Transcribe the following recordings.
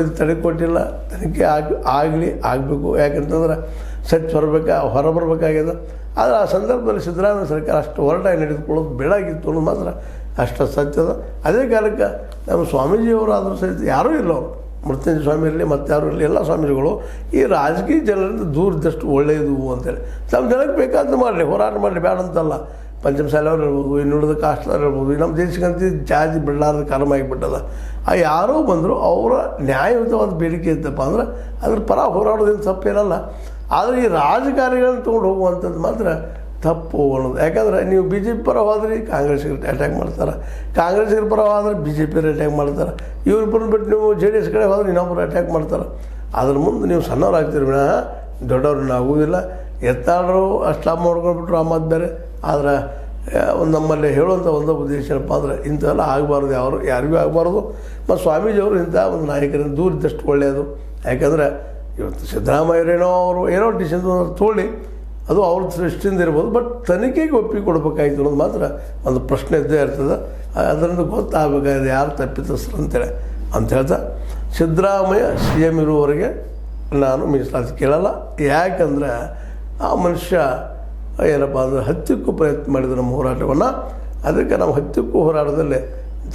ಇದು ತಡೆ ಕೊಟ್ಟಿಲ್ಲ, ತನಿಖೆ ಆಗಬೇಕು. ಯಾಕಂತಂದ್ರೆ ಸತ್ಯ ಹೊರಬರ್ಬೇಕಾಗ್ಯದ. ಆದರೆ ಆ ಸಂದರ್ಭದಲ್ಲಿ ಸಿದ್ದರಾಮಯ್ಯ ಸರ್ಕಾರ ಅಷ್ಟು ಹೊರಟಾಗಿ ನಡೆದುಕೊಳ್ಳೋದು ಬೇಡಾಗಿತ್ತು ಅನ್ನೋದು ಮಾತ್ರ ಅಷ್ಟು ಸತ್ಯದ. ಅದೇ ಕಾಲಕ್ಕೆ ನಮ್ಮ ಸ್ವಾಮೀಜಿಯವರಾದರೂ ಸಹಿತ ಯಾರೂ ಇಲ್ಲ, ಅವರು ಮೃತ್ಯುಂಜಯ ಸ್ವಾಮಿ ಇರಲಿ ಮತ್ತು ಯಾರು ಇರಲಿ, ಎಲ್ಲ ಸ್ವಾಮೀಜಿಗಳು ಈ ರಾಜಕೀಯ ಜನರಿಂದ ದೂರ ಇದ್ದಷ್ಟು ಒಳ್ಳೆಯದು ಅಂತೇಳಿ ನಮ್ಮ ಜನಕ್ಕೆ ಬೇಕಾದ ಮಾಡಲಿ, ಹೋರಾಟ ಮಾಡಲಿ, ಬೇಡ ಅಂತಲ್ಲ. ಪಂಚಮಸಾಲಿಯವ್ರು ಇರ್ಬೋದು, ಇನ್ನುಳಿದ ಕಾಸ್ಟ್ದವ್ರು ಇರ್ಬೋದು, ನಮ್ಮ ದೇಶಕ್ಕಂತ ಜಾತಿ ಬಿಡಲಾರ್ದ ಕಾರಣ ಆಗಿಬಿಟ್ಟದ. ಯಾರೋ ಬಂದರು ಅವರ ನ್ಯಾಯಯುತವಾದ ಬೇಡಿಕೆ ಇತ್ತಪ್ಪ ಅಂದ್ರೆ ಅದ್ರ ಪರ ಹೋರಾಡೋದೇನು ತಪ್ಪೇನಲ್ಲ. ಆದರೆ ಈ ರಾಜಕಾರಣಿಗಳನ್ನ ತೊಗೊಂಡು ಹೋಗುವಂಥದ್ದು ಮಾತ್ರ ತಪ್ಪು ಅನ್ನೋದು. ಯಾಕಂದರೆ ನೀವು ಬಿ ಜೆ ಪಿ ಪರ ಹೋದ್ರಿ ಕಾಂಗ್ರೆಸ್ಗೆ ಅಟ್ಯಾಕ್ ಮಾಡ್ತಾರೆ, ಕಾಂಗ್ರೆಸ್ಗೆ ಪರ ಹೋದ್ರೆ ಬಿ ಜೆ ಪಿಯವ್ರು ಅಟ್ಯಾಕ್ ಮಾಡ್ತಾರೆ, ಇವ್ರಿಬ್ಬರನ್ನ ಬಿಟ್ಟು ನೀವು ಜೆ ಡಿ ಎಸ್ ಕಡೆ ಹೋದ್ರೆ ಇನ್ನೊಬ್ಬರು ಅಟ್ಯಾಕ್ ಮಾಡ್ತಾರೆ. ಅದ್ರ ಮುಂದೆ ನೀವು ಸಣ್ಣವ್ರಾಗ್ತೀರಿ ವಿನಃ ದೊಡ್ಡವ್ರನ್ನ ಆಗೋದಿಲ್ಲ. ಎತ್ತಾಡರು ಅಷ್ಟು ಲಾಭ ಮಾಡ್ಕೊಂಡ್ಬಿಟ್ರು ಆ ಮಾತು ಬೇರೆ. ಆದರೆ ನಮ್ಮಲ್ಲಿ ಹೇಳುವಂಥ ಒಂದು ಉದ್ದೇಶ ಏನಪ್ಪ ಅಂದರೆ ಇಂಥವೆಲ್ಲ ಆಗಬಾರ್ದು, ಯಾರಿಗೂ ಆಗಬಾರ್ದು. ಮತ್ತು ಸ್ವಾಮೀಜಿಯವರು ಇಂಥ ಒಂದು ನಾಯಕರಿಂದ ದೂರ ಇದ್ದಷ್ಟು ಒಳ್ಳೆಯದು. ಯಾಕಂದರೆ ಇವತ್ತು ಸಿದ್ದರಾಮಯ್ಯರೇನೋ ಅವರು ಏನೋ ಡಿಸಿಷನ್ ತೊಗೊಳ್ಳಿ, ಅದು ಅವ್ರ ದೃಷ್ಟಿಯಿಂದ ಇರ್ಬೋದು, ಬಟ್ ತನಿಖೆಗೆ ಒಪ್ಪಿಗೆ ಕೊಡಬೇಕಾಯ್ತು ಅನ್ನೋದು ಮಾತ್ರ ಒಂದು ಪ್ರಶ್ನೆ ಇದ್ದೇ ಇರ್ತದೆ. ಅದರಿಂದ ಗೊತ್ತಾಗಬೇಕಾಗಿದೆ ಯಾರು ತಪ್ಪಿತಸ್ಥರು ಅಂತೇಳಿ ಅಂತ ಹೇಳ್ತಾ, ಸಿದ್ದರಾಮಯ್ಯ ಸಿ ಎಮ್ ಇರುವವರೆಗೆ ನಾನು ಮೀಸಲಾತಿ ಕೇಳಲ್ಲ. ಯಾಕಂದರೆ ಆ ಮನುಷ್ಯ ಏನಪ್ಪ ಅಂದರೆ ಹತ್ಯಕ್ಕೂ ಪ್ರಯತ್ನ ಮಾಡಿದ ನಮ್ಮ ಹೋರಾಟವನ್ನು. ಅದಕ್ಕೆ ನಾವು ಹತ್ಯಕ್ಕೂ ಹೋರಾಟದಲ್ಲಿ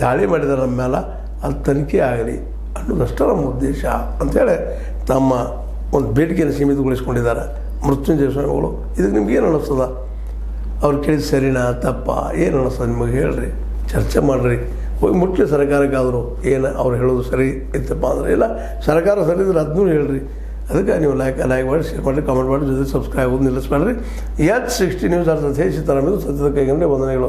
ದಾಳಿ ಮಾಡಿದ ನಮ್ಮ ಮೇಲೆ ಅದು ತನಿಖೆ ಆಗಲಿ ಅನ್ನೋದಷ್ಟೇ ನಮ್ಮ ಉದ್ದೇಶ ಅಂಥೇಳಿ ತಮ್ಮ ಒಂದು ಬೇಡಿಕೆಯನ್ನು ಸೀಮಿತಗೊಳಿಸ್ಕೊಂಡಿದ್ದಾರೆ ಮೃತ್ಯುಂಜಯ ಸ್ವಾಮಿಗಳು. ಇದಕ್ಕೆ ನಿಮ್ಗೆ ಏನು ಅನ್ನಿಸ್ತದ? ಅವ್ರು ಕೇಳಿದ ಸರಿನಾ ತಪ್ಪ ಏನು ಅನ್ನಿಸ್ತದೆ ನಿಮಗೆ ಹೇಳ್ರಿ, ಚರ್ಚೆ ಮಾಡಿರಿ, ಹೋಗಿ ಮುಟ್ಲಿ ಸರ್ಕಾರಕ್ಕಾದರೂ ಏನು ಅವ್ರು ಹೇಳೋದು ಸರಿ ಇತ್ತಪ್ಪ ಅಂದರೆ. ಇಲ್ಲ ಸರ್ಕಾರ ಸರಿ ಇದ್ರೆ ಅದನ್ನೂ ಹೇಳ್ರಿ. ಅದಕ್ಕೆ ನೀವು ಲೈಕ್ ಮಾಡಿ, ಶೇರ್ ಮಾಡಿ, ಕಾಮೆಂಟ್ ಮಾಡಿ, ಜೊತೆ ಸಬ್ಸ್ಕ್ರೈಬ್ ಆಗೋದು ನಿಲ್ಲಿಸ್ಬೇಡ್ರಿ. H60 ನ್ಯೂಸ್ ಸತ್ಯದ ಕೈಗಂಡೆ ವಂದನೆಗಳು.